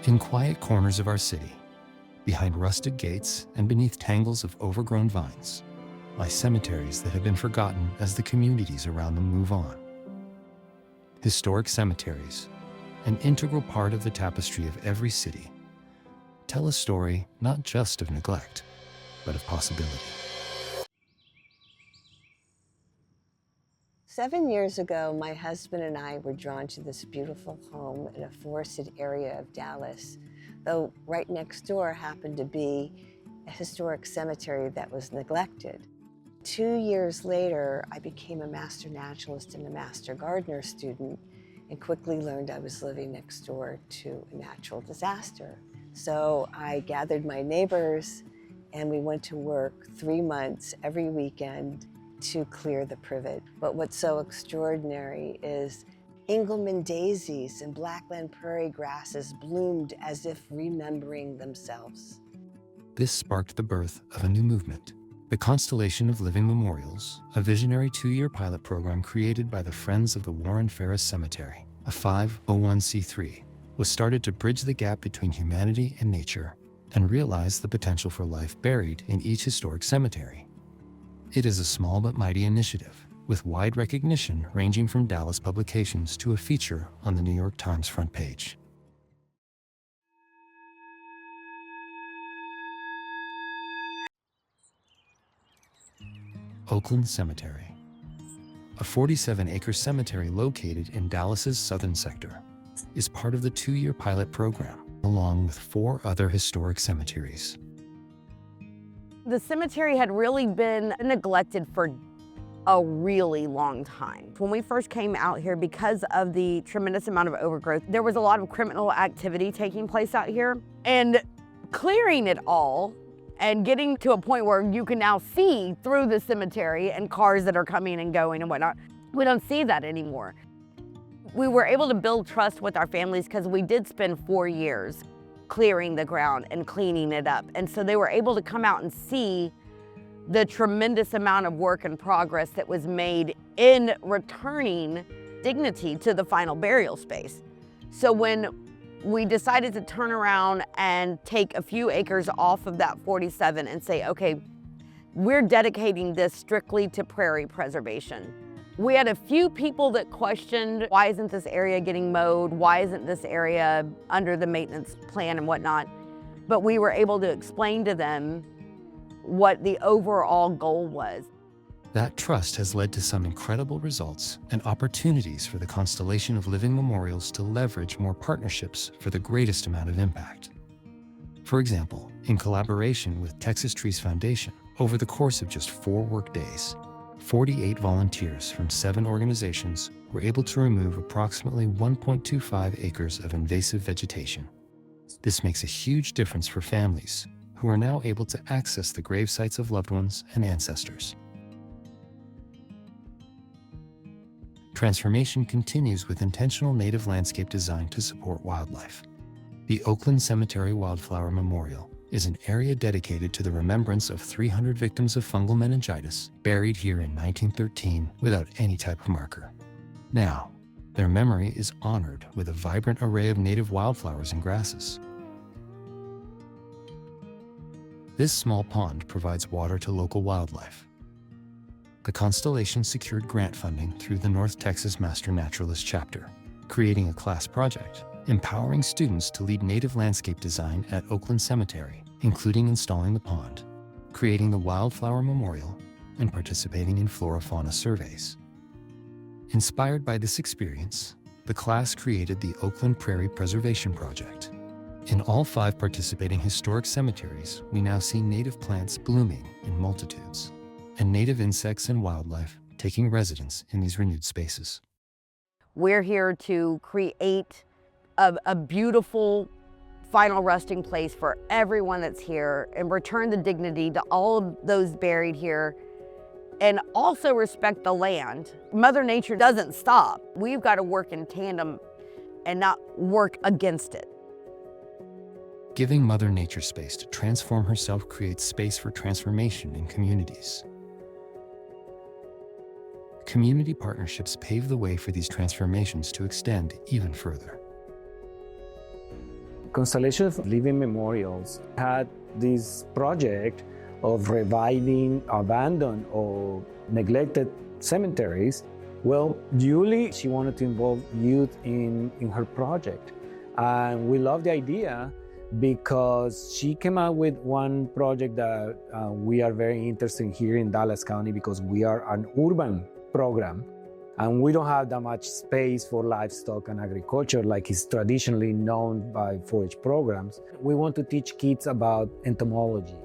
In quiet corners of our city, behind rusted gates and beneath tangles of overgrown vines, lie cemeteries that have been forgotten as the communities around them move on. Historic cemeteries, an integral part of the tapestry of every city, tell a story not just of neglect, but of possibility. 7 years ago, my husband and I were drawn to this beautiful home in a forested area of Dallas, though right next door happened to be a historic cemetery that was neglected. 2 years later, I became a master naturalist and a master gardener student and quickly learned I was living next door to a natural disaster. So I gathered my neighbors and we went to work 3 months every weekend to clear the privet. But what's so extraordinary is Engelmann daisies and blackland prairie grasses bloomed as if remembering themselves. This sparked the birth of a new movement, the Constellation of Living Memorials, a visionary 2-year pilot program created by the Friends of the Warren Ferris Cemetery, a 501c3, was started to bridge the gap between humanity and nature and realize the potential for life buried in each historic cemetery. It is a small but mighty initiative, with wide recognition ranging from Dallas publications to a feature on the New York Times front page. Oakland Cemetery, a 47-acre cemetery located in Dallas's southern sector, is part of the 2-year pilot program, along with 4 other historic cemeteries. The cemetery had really been neglected for a really long time. When we first came out here, because of the tremendous amount of overgrowth, there was a lot of criminal activity taking place out here. And clearing it all and getting to a point where you can now see through the cemetery and cars that are coming and going and whatnot, we don't see that anymore. We were able to build trust with our families because we did spend 4 years clearing the ground and cleaning it up. And so they were able to come out and see the tremendous amount of work and progress that was made in returning dignity to the final burial space. So when we decided to turn around and take a few acres off of that 47 and say, okay, we're dedicating this strictly to prairie preservation. We had a few people that questioned, why isn't this area getting mowed? Why isn't this area under the maintenance plan and whatnot? But we were able to explain to them what the overall goal was. That trust has led to some incredible results and opportunities for the Constellation of Living Memorials to leverage more partnerships for the greatest amount of impact. For example, in collaboration with Texas Trees Foundation, over the course of just 4 workdays, 48 volunteers from 7 organizations were able to remove approximately 1.25 acres of invasive vegetation. This makes a huge difference for families who are now able to access the grave sites of loved ones and ancestors. Transformation continues with intentional native landscape design to support wildlife. The Oakland Cemetery Wildflower Memorial is an area dedicated to the remembrance of 300 victims of fungal meningitis buried here in 1913 without any type of marker. Now, their memory is honored with a vibrant array of native wildflowers and grasses. This small pond provides water to local wildlife. The Constellation secured grant funding through the North Texas Master Naturalist chapter, creating a class project, empowering students to lead native landscape design at Oakland Cemetery, including installing the pond, creating the Wildflower Memorial, and participating in flora-fauna surveys. Inspired by this experience, the class created the Oakland Prairie Preservation Project. In all 5 participating historic cemeteries, we now see native plants blooming in multitudes, and native insects and wildlife taking residence in these renewed spaces. We're here to create a beautiful final resting place for everyone that's here and return the dignity to all of those buried here and also respect the land. Mother Nature doesn't stop. We've got to work in tandem and not work against it. Giving Mother Nature space to transform herself creates space for transformation in communities. Community partnerships pave the way for these transformations to extend even further. Constellation of Living Memorials had this project of reviving abandoned or neglected cemeteries. Well, Julie, she wanted to involve youth in her project. And we love the idea because she came out with one project that we are very interested in here in Dallas County, because we are an urban program and we don't have that much space for livestock and agriculture like is traditionally known by 4-H programs. We want to teach kids about entomology,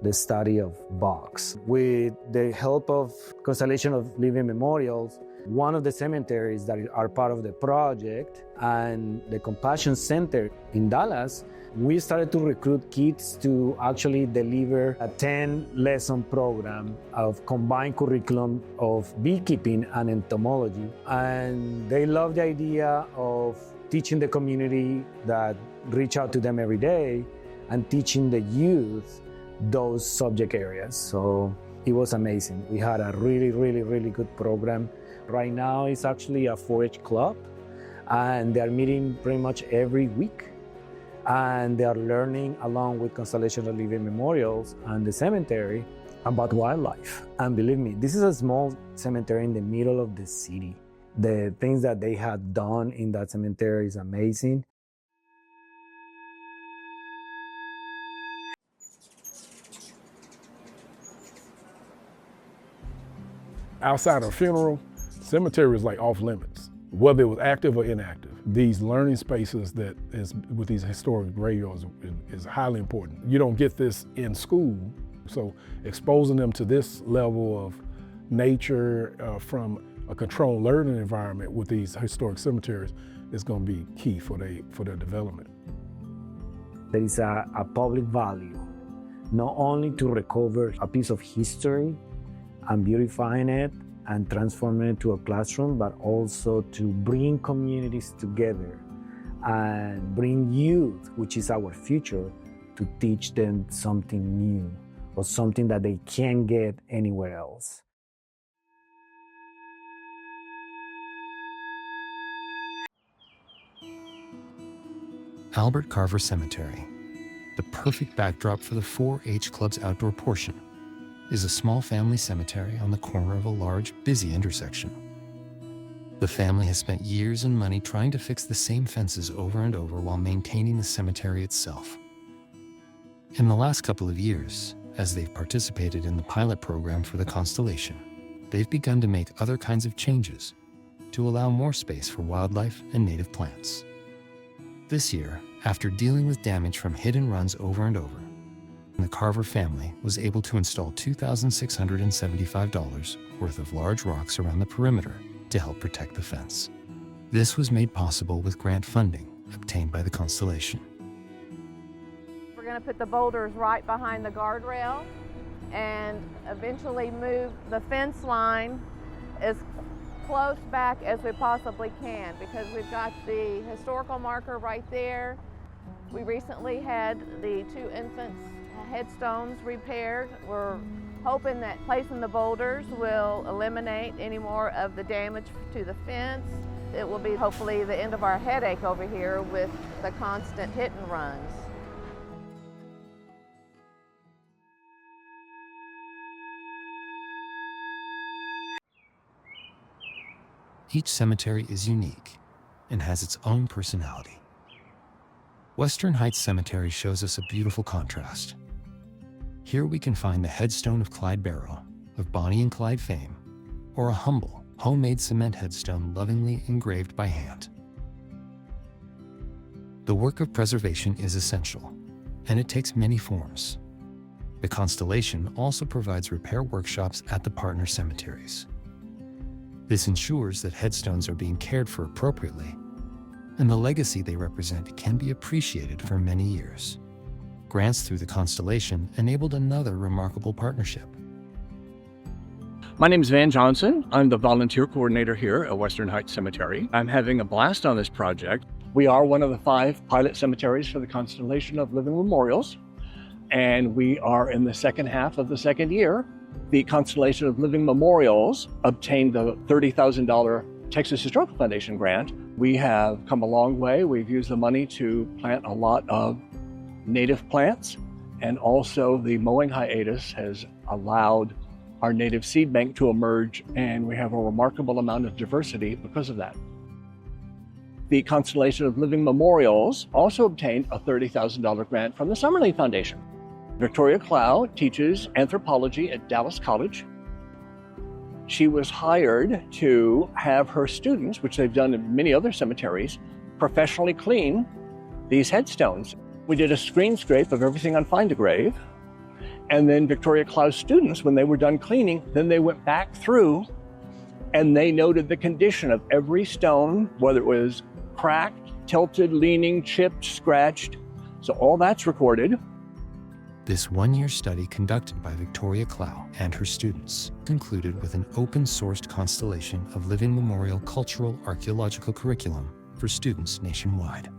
the study of bugs. With the help of Constellation of Living Memorials, one of the cemeteries that are part of the project and the Compassion Center in Dallas, we started to recruit kids to actually deliver a 10-lesson program of combined curriculum of beekeeping and entomology. And they love the idea of teaching the community that reach out to them every day and teaching the youth those subject areas. So it was amazing. We had a really good program. Right now it's actually a 4-H club, and they are meeting pretty much every week. And they are learning along with Constellation of Living Memorials and the cemetery about wildlife. And believe me, this is a small cemetery in the middle of the city. The things that they have done in that cemetery is amazing. Outside of a funeral, cemetery is like off limits, whether it was active or inactive. These learning spaces that is with these historic graveyards is highly important. You don't get this in school, so exposing them to this level of nature from a controlled learning environment with these historic cemeteries is going to be key for their development. There is a public value, not only to recover a piece of history and beautifying it and transforming it to a classroom, but also to bring communities together and bring youth, which is our future, to teach them something new or something that they can't get anywhere else. Albert Carver Cemetery, the perfect backdrop for the 4-H Club's outdoor portion, is a small family cemetery on the corner of a large, busy intersection. The family has spent years and money trying to fix the same fences over and over while maintaining the cemetery itself. In the last couple of years, as they've participated in the pilot program for the Constellation, they've begun to make other kinds of changes to allow more space for wildlife and native plants. This year, after dealing with damage from hit and runs over and over, the Carver family was able to install $2,675 worth of large rocks around the perimeter to help protect the fence. This was made possible with grant funding obtained by the Constellation. We're going to put the boulders right behind the guardrail and eventually move the fence line as close back as we possibly can, because we've got the historical marker right there. We recently had the 2 infants' headstones repaired. We're hoping that placing the boulders will eliminate any more of the damage to the fence. It will be hopefully the end of our headache over here with the constant hit and runs. Each cemetery is unique and has its own personality. Western Heights Cemetery shows us a beautiful contrast. Here we can find the headstone of Clyde Barrow, of Bonnie and Clyde fame, or a humble, homemade cement headstone lovingly engraved by hand. The work of preservation is essential, and it takes many forms. The Constellation also provides repair workshops at the partner cemeteries. This ensures that headstones are being cared for appropriately, and the legacy they represent can be appreciated for many years. Grants through the Constellation enabled another remarkable partnership. My name is Van Johnson. I'm the volunteer coordinator here at Western Heights Cemetery. I'm having a blast on this project. We are one of the 5 pilot cemeteries for the Constellation of Living Memorials, and we are in the second half of the second year. The Constellation of Living Memorials obtained the $30,000 Texas Historical Foundation grant, we have come a long way. We've used the money to plant a lot of native plants, and also the mowing hiatus has allowed our native seed bank to emerge, and we have a remarkable amount of diversity because of that. The Constellation of Living Memorials also obtained a $30,000 grant from the Summerlee Foundation. Victoria Clow teaches anthropology at Dallas College. She was hired to have her students, which they've done in many other cemeteries, professionally clean these headstones. We did a screen scrape of everything on Find a Grave. And then Victoria Clow's students, when they were done cleaning, then they went back through and they noted the condition of every stone, whether it was cracked, tilted, leaning, chipped, scratched. So all that's recorded. This one-year study conducted by Victoria Clow and her students concluded with an open-sourced Constellation of Living Memorial cultural archaeological curriculum for students nationwide.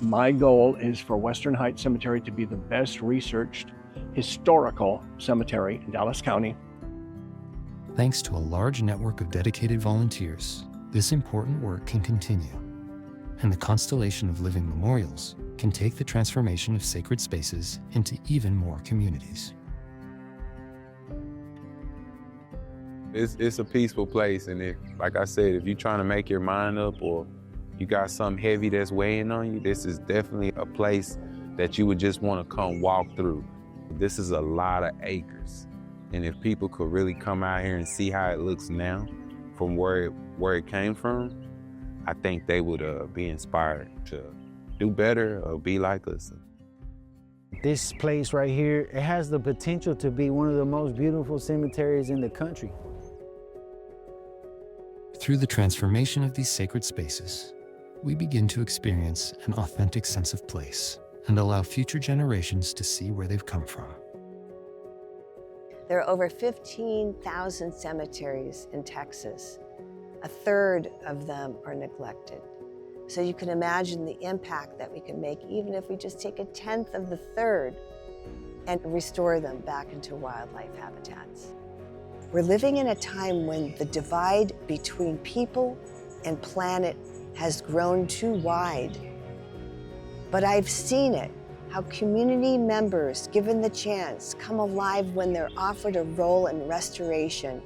My goal is for Western Heights Cemetery to be the best researched historical cemetery in Dallas County. Thanks to a large network of dedicated volunteers, this important work can continue, and the Constellation of Living Memorials can take the transformation of sacred spaces into even more communities. It's a peaceful place, and like I said, if you're trying to make your mind up or you got something heavy that's weighing on you, this is definitely a place that you would just want to come walk through. This is a lot of acres, and if people could really come out here and see how it looks now from where it came from, I think they would be inspired to do better or be like us. This place right here, it has the potential to be one of the most beautiful cemeteries in the country. Through the transformation of these sacred spaces, we begin to experience an authentic sense of place and allow future generations to see where they've come from. There are over 15,000 cemeteries in Texas. A third of them are neglected. So you can imagine the impact that we can make even if we just take 1/10 of the third and restore them back into wildlife habitats. We're living in a time when the divide between people and planet has grown too wide. But I've seen it, how community members, given the chance, come alive when they're offered a role in restoration.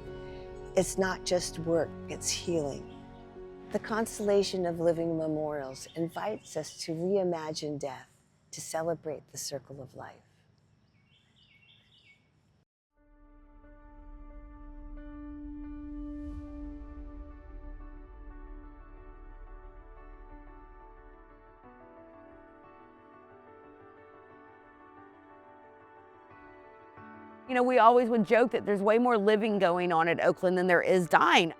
It's not just work, it's healing. The Constellation of Living Memorials invites us to reimagine death, to celebrate the circle of life. You know, we always would joke that there's way more living going on at Oakland than there is dying.